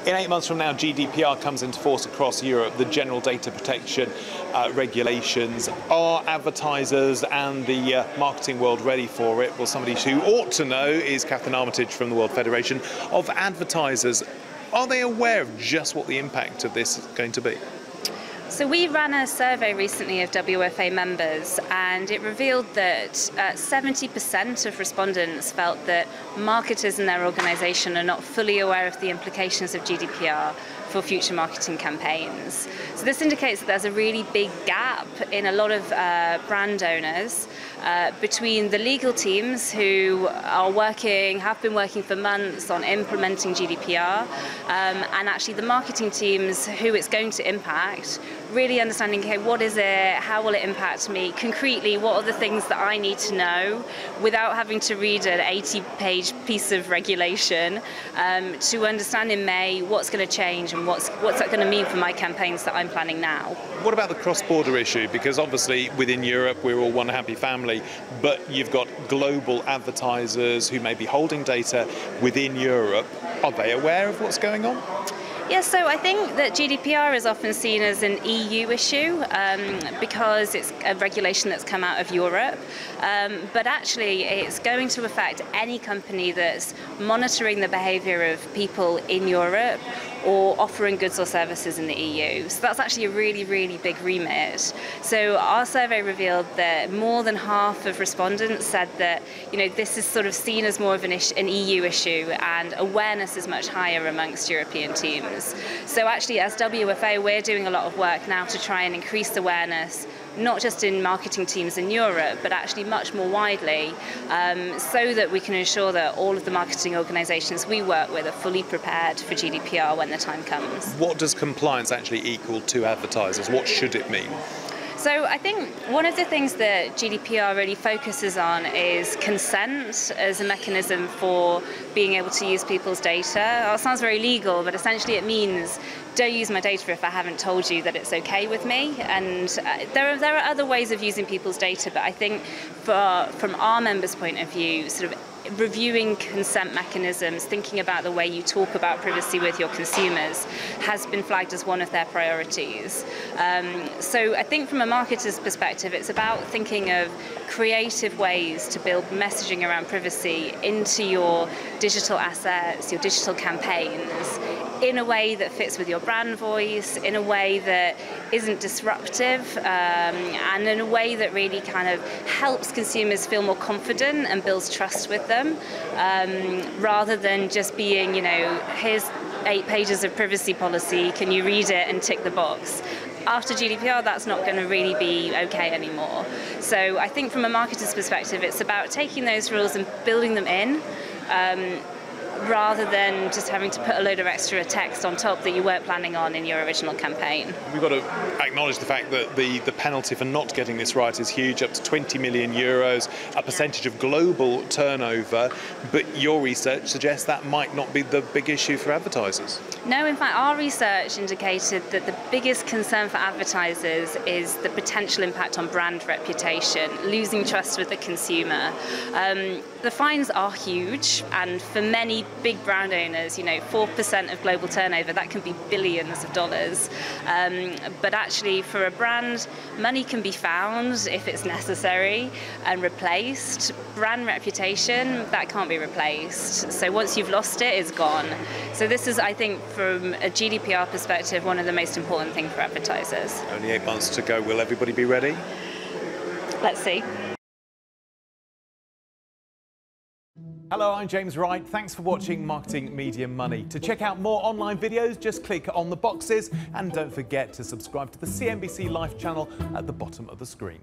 In 8 months from now, GDPR comes into force across Europe, the General Data Protection regulations. Are advertisers and the marketing world ready for it? Well, somebody who ought to know is Catherine Armitage from the World Federation of Advertisers. Are they aware of just what the impact of this is going to be? So we ran a survey recently of WFA members, and it revealed that 70% of respondents felt that marketers in their organisation are not fully aware of the implications of GDPR for future marketing campaigns. So this indicates that there's a really big gap in a lot of brand owners between the legal teams who have been working for months on implementing GDPR, and actually the marketing teams who it's going to impact, really understanding, okay, what is it, how will it impact me, concretely, what are the things that I need to know without having to read an 80-page piece of regulation, to understand in May what's going to change and what's that going to mean for my campaigns that I'm planning now. What about the cross-border issue? Because obviously within Europe we're all one happy family, but you've got global advertisers who may be holding data within Europe. Are they aware of what's going on? Yes, so I think that GDPR is often seen as an EU issue because it's a regulation that's come out of Europe, but actually it's going to affect any company that's monitoring the behaviour of people in Europe or offering goods or services in the EU. So that's actually a really, really big remit. So our survey revealed that more than half of respondents said that, you know, this is sort of seen as more of an EU issue, and awareness is much higher amongst European teams. So actually, as WFA, we're doing a lot of work now to try and increase awareness, not just in marketing teams in Europe, but actually much more widely, so that we can ensure that all of the marketing organisations we work with are fully prepared for GDPR when the time comes. What does compliance actually equal to advertisers? What should it mean? So I think one of the things that GDPR really focuses on is consent as a mechanism for being able to use people's data. It sounds very legal, but essentially it means don't use my data if I haven't told you that it's okay with me. And there are other ways of using people's data, but I think from our members' point of view, sort of reviewing consent mechanisms, thinking about the way you talk about privacy with your consumers has been flagged as one of their priorities. So I think from a marketer's perspective, it's about thinking of creative ways to build messaging around privacy into your digital assets, your digital campaigns, in a way that fits with your brand voice, in a way that isn't disruptive, and in a way that really kind of helps consumers feel more confident and builds trust with them, rather than just being, you know, here's 8 pages of privacy policy, can you read it and tick the box? After GDPR, that's not going to really be okay anymore. So I think from a marketer's perspective, it's about taking those rules and building them in, rather than just having to put a load of extra text on top that you weren't planning on in your original campaign. We've got to acknowledge the fact that the penalty for not getting this right is huge, up to 20 million euros, a percentage of global turnover, but your research suggests that might not be the big issue for advertisers. No, in fact, our research indicated that the biggest concern for advertisers is the potential impact on brand reputation, losing trust with the consumer. The fines are huge, and for many big brand owners, you know, 4% of global turnover, that can be billions of dollars. But actually, for a brand, money can be found if it's necessary and replaced. Brand reputation, that can't be replaced. So once you've lost it, it's gone. So this is, I think, from a GDPR perspective, one of the most important things for advertisers. Only 8 months to go. Will everybody be ready? Let's see. Hello, I'm James Wright. Thanks for watching Marketing Media Money. To check out more online videos, just click on the boxes and don't forget to subscribe to the CNBC Live channel at the bottom of the screen.